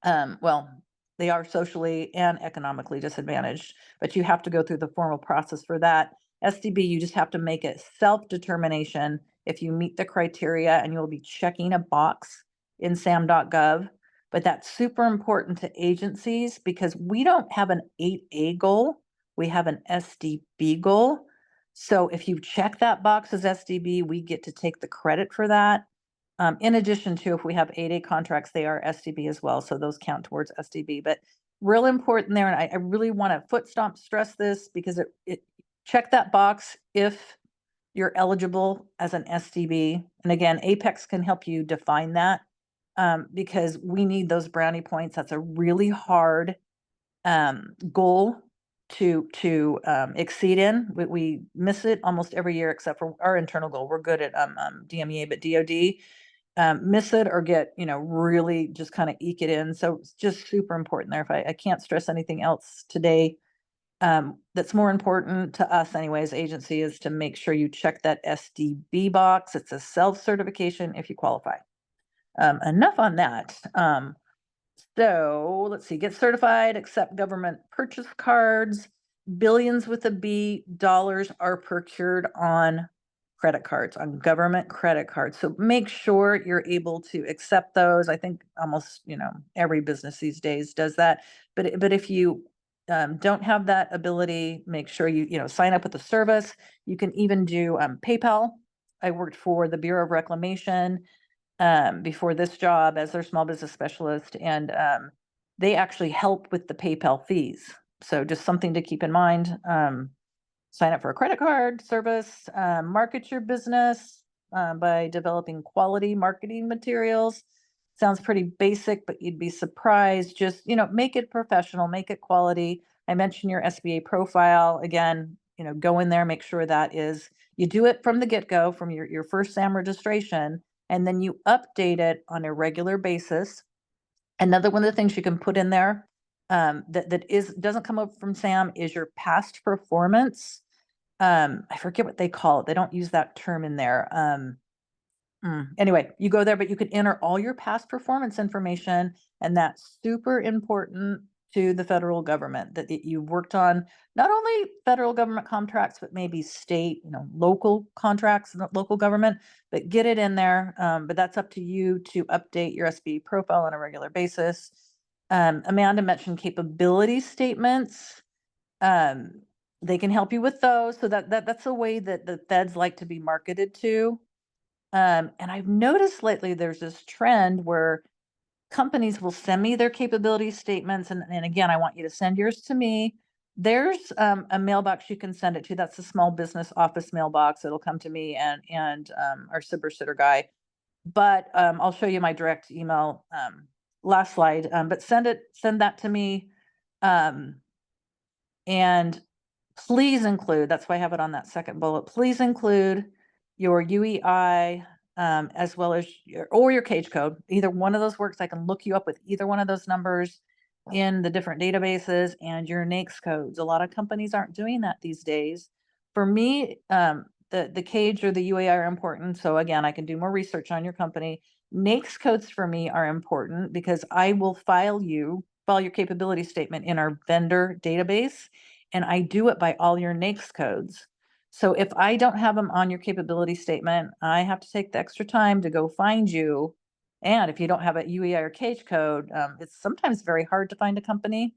they are socially and economically disadvantaged, but you have to go through the formal process for that. SDB, you just have to make a self-determination if you meet the criteria, and you'll be checking a box in sam.gov. But that's super important to agencies because we don't have an 8A goal, we have an SDB goal. So if you check that box as SDB, we get to take the credit for that. In addition to, if we have 8A contracts, they are SDB as well. So those count towards SDB, but real important there. And I really want to foot stomp stress this because it check that box if you're eligible as an SDB. And again, APEX can help you define that because we need those brownie points. That's a really hard goal to exceed in. We miss it almost every year except for our internal goal. We're good at DMEA, but DOD miss it or get, really just kind of eke it in. So it's just super important there. If I can't stress anything else today, that's more important to us anyways, agency, is to make sure you check that SDB box. It's a self-certification if you qualify. Enough on that. So let's see, get certified, accept government purchase cards, billions with a B dollars are procured on credit cards, on government credit cards. So make sure you're able to accept those. I think almost, every business these days does that. But if you don't have that ability, make sure you sign up with the service. You can even do PayPal. I worked for the Bureau of Reclamation before this job as their small business specialist, and they actually help with the PayPal fees. So just something to keep in mind. Sign up for a credit card service, market your business by developing quality marketing materials. Sounds pretty basic, but you'd be surprised. Just, make it professional, make it quality. I mentioned your SBA profile. Again, go in there, make sure that you do it from the get-go, from your first SAM registration, and then you update it on a regular basis. Another one of the things you can put in there doesn't come up from SAM is your past performance. I forget what they call it. They don't use that term in there. Anyway, you go there, but you can enter all your past performance information, and that's super important to the federal government, that you've worked on not only federal government contracts, but maybe state, local contracts and local government, but get it in there. But that's up to you to update your SBE profile on a regular basis. Amanda mentioned capability statements. They can help you with those. So that's a way that the feds like to be marketed to. And I've noticed lately there's this trend where companies will send me their capability statements. And again, I want you to send yours to me. There's a mailbox you can send it to. That's a small business office mailbox. It'll come to me and our SBIR sitter guy. But I'll show you my direct email last slide. But send that to me. And please include, that's why I have it on that second bullet, please include your UEI as well as your cage code. Either one of those works. I can look you up with either one of those numbers in the different databases, and your NAICS codes. A lot of companies aren't doing that these days. For me, the cage or the UEI are important. So again, I can do more research on your company. NAICS codes for me are important because I will file your capability statement in our vendor database, and I do it by all your NAICS codes. So if I don't have them on your capability statement, I have to take the extra time to go find you. And if you don't have a UEI or cage code, it's sometimes very hard to find a company.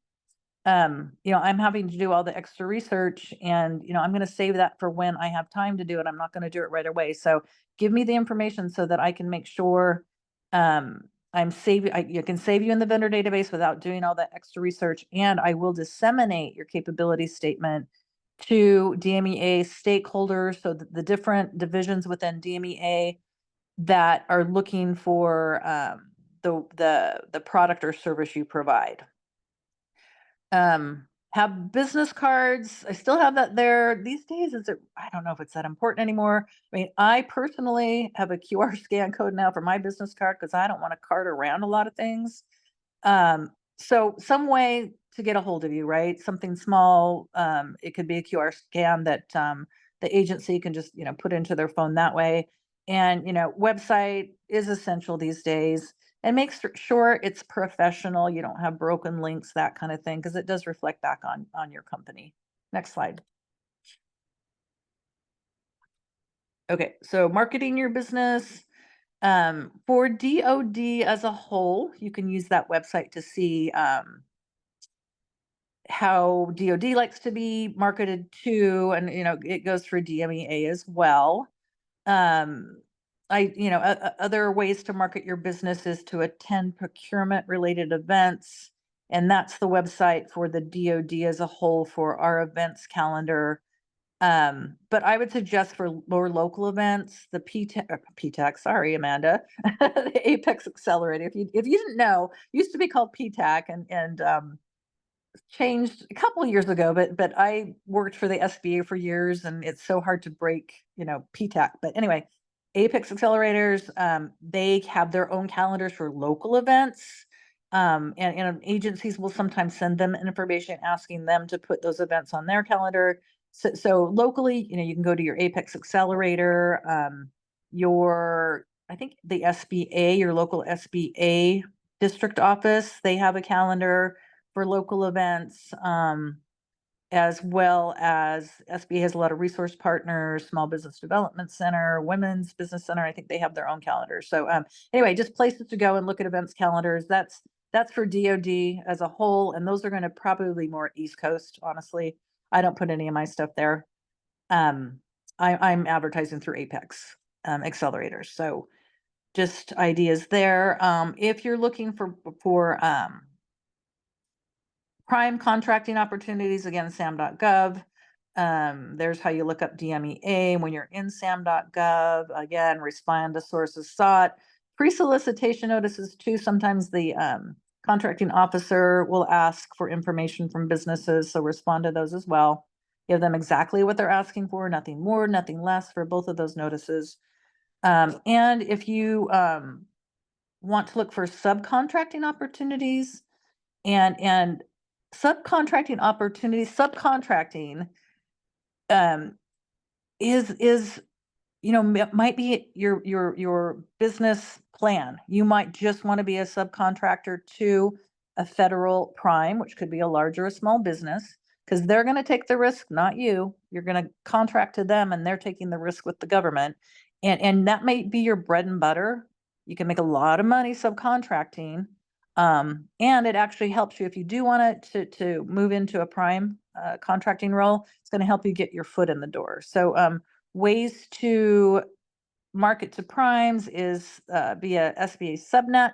I'm having to do all the extra research, and I'm going to save that for when I have time to do it. I'm not going to do it right away. So give me the information so that I can make sure I'm saving. I can save you in the vendor database without doing all that extra research, and I will disseminate your capability statement to DMEA stakeholders, so that the different divisions within DMEA that are looking for the product or service you provide. Have business cards. I still have that there. These days, I don't know if it's that important anymore. I mean, I personally have a QR scan code now for my business card because I don't want to cart around a lot of things. So some way to get a hold of you, right? Something small. It could be a QR scan that the agency can just, put into their phone that way. And, website is essential these days. And make sure it's professional. You don't have broken links, that kind of thing, because it does reflect back on your company. Next slide. Okay, so marketing your business. For DoD as a whole, you can use that website to see how DoD likes to be marketed to, and it goes for DMEA as well. Other ways to market your business is to attend procurement related events. And that's the website for the DoD as a whole for our events calendar. But I would suggest for more local events, the PTAC, sorry, Amanda, the APEX Accelerator. If you didn't know, used to be called PTAC and changed a couple of years ago, but I worked for the SBA for years, and it's so hard to break, PTAC. But anyway, APEX Accelerators, they have their own calendars for local events. And agencies will sometimes send them information asking them to put those events on their calendar. So locally, you can go to your APEX Accelerator, I think the SBA, your local SBA district office, they have a calendar for local events, as well as SBA has a lot of resource partners, Small Business Development Center, Women's Business Center. I think they have their own calendars. So anyway, just places to go and look at events calendars. That's for DoD as a whole, and those are going to probably more East Coast, honestly. I don't put any of my stuff there. I'm advertising through APEX Accelerators. So just ideas there. If you're looking for prime contracting opportunities, again, sam.gov. There's how you look up DMEA when you're in sam.gov. Again, respond to sources sought. Pre-solicitation notices too. Sometimes the contracting officer will ask for information from businesses, so respond to those as well. Give them exactly what they're asking for, nothing more, nothing less for both of those notices. And if you want to look for subcontracting opportunities, and subcontracting opportunities, subcontracting is might be your business plan. You might just want to be a subcontractor to a federal prime, which could be a large or a small business, because they're going to take the risk, not you. You're going to contract to them and they're taking the risk with the government. And that might be your bread and butter. You can make a lot of money subcontracting. And it actually helps you if you do want to move into a prime contracting role. It's going to help you get your foot in the door. So ways to market to primes is via SBA subnet.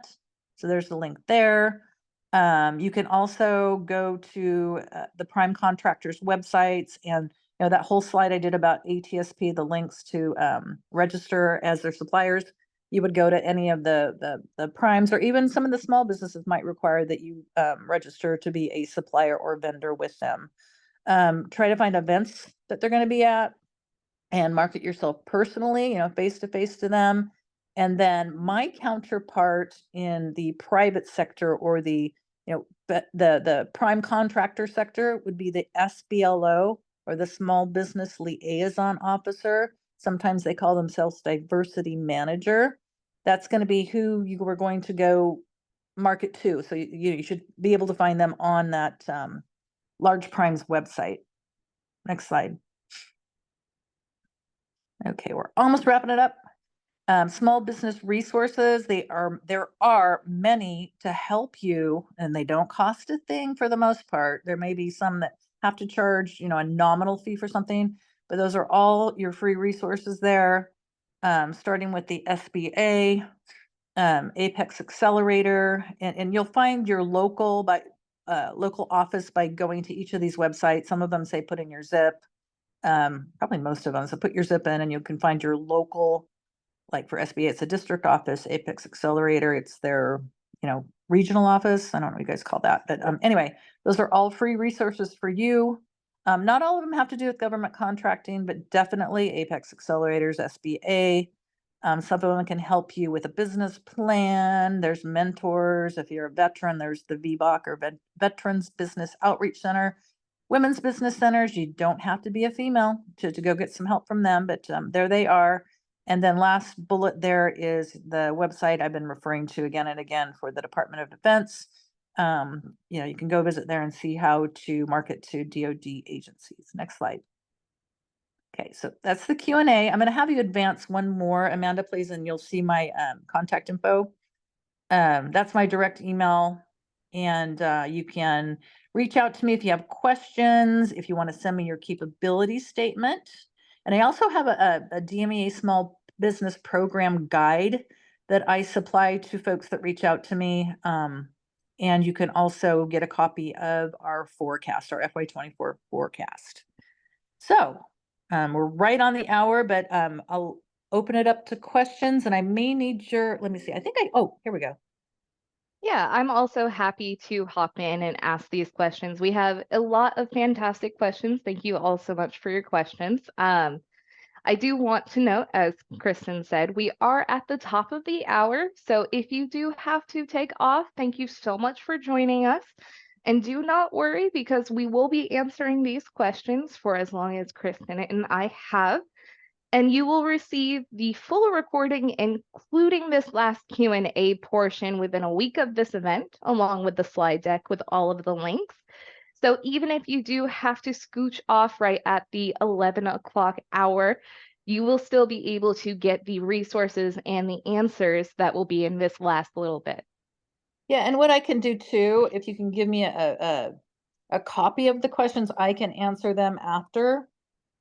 So there's the link there. You can also go to the prime contractors websites, and that whole slide I did about ATSP, the links to register as their suppliers. You would go to any of the primes, or even some of the small businesses might require that you register to be a supplier or vendor with them. Try to find events that they're going to be at and market yourself personally, face to face to them. And then my counterpart in the private sector, or the prime contractor sector, would be the SBLO, or the Small Business Liaison Officer. Sometimes they call themselves diversity manager. That's going to be who you were going to go market to. So you should be able to find them on that large prime's website. Next slide. Okay, we're almost wrapping it up. Small business resources, there are many to help you, and they don't cost a thing for the most part. There may be some that have to charge, a nominal fee for something, but those are all your free resources there. Starting with the SBA, APEX Accelerator, and you'll find your local office by going to each of these websites. Some of them say put in your zip. Probably most of them. So put your zip in and you can find your local, like for SBA, it's a district office. APEX Accelerator, it's their, regional office. I don't know what you guys call that, but anyway, those are all free resources for you. Not all of them have to do with government contracting, but definitely APEX Accelerators, SBA. Some of them can help you with a business plan. There's mentors. If you're a veteran, there's the VBOC, or Veterans Business Outreach Center. Women's business centers, you don't have to be a female to go get some help from them, but there they are. And then last bullet there is the website I've been referring to again and again for the Department of Defense. You can go visit there and see how to market to DoD agencies. Next slide. Okay, so that's the Q&A. I'm going to have you advance one more, Amanda, please, and you'll see my contact info. That's my direct email, and you can reach out to me if you have questions, if you want to send me your capability statement. And I also have a DMEA small business program guide that I supply to folks that reach out to me. And you can also get a copy of our forecast, our FY24 forecast. So we're right on the hour, but I'll open it up to questions, and I may need let me see, here we go. Yeah, I'm also happy to hop in and ask these questions. We have a lot of fantastic questions. Thank you all so much for your questions. I do want to note, as Kristen said, we are at the top of the hour. So if you do have to take off, thank you so much for joining us. And do not worry, because we will be answering these questions for as long as Kristen and I have. And you will receive the full recording, including this last Q&A portion, within a week of this event, along with the slide deck with all of the links. So even if you do have to scooch off right at the 11 o'clock hour, you will still be able to get the resources and the answers that will be in this last little bit. Yeah, and what I can do too, if you can give me a copy of the questions, I can answer them after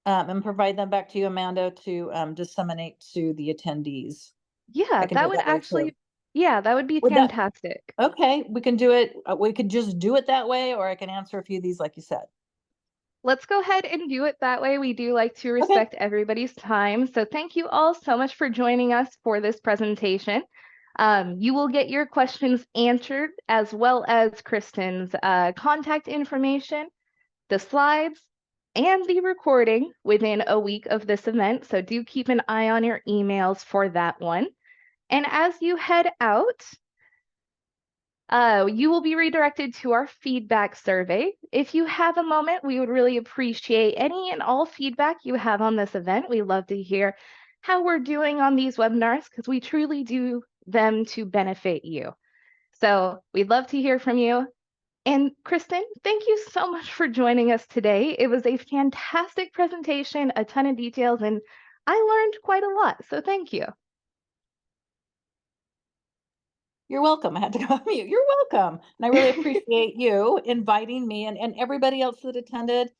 and provide them back to you, Amanda, to disseminate to the attendees. Yeah, that would actually, yeah, that would be fantastic. Okay, we can do it. We could just do it that way, or I can answer a few of these like you said. Let's go ahead and do it that way. We do like to respect everybody's time. So thank you all so much for joining us for this presentation. You will get your questions answered, as well as Kristen's contact information, the slides, and the recording within a week of this event. So do keep an eye on your emails for that one. And as you head out, you will be redirected to our feedback survey. If you have a moment, we would really appreciate any and all feedback you have on this event. We love to hear how we're doing on these webinars, because we truly do them to benefit you. So we'd love to hear from you. And Kristen, thank you so much for joining us today. It was a fantastic presentation, a ton of details, and I learned quite a lot. So thank you. You're welcome. I had to go on mute. You're welcome. And I really appreciate you inviting me and everybody else that attended,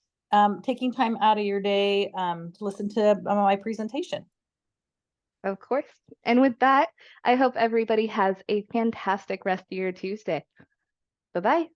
taking time out of your day to listen to my presentation. Of course. And with that, I hope everybody has a fantastic rest of your Tuesday. Bye-bye.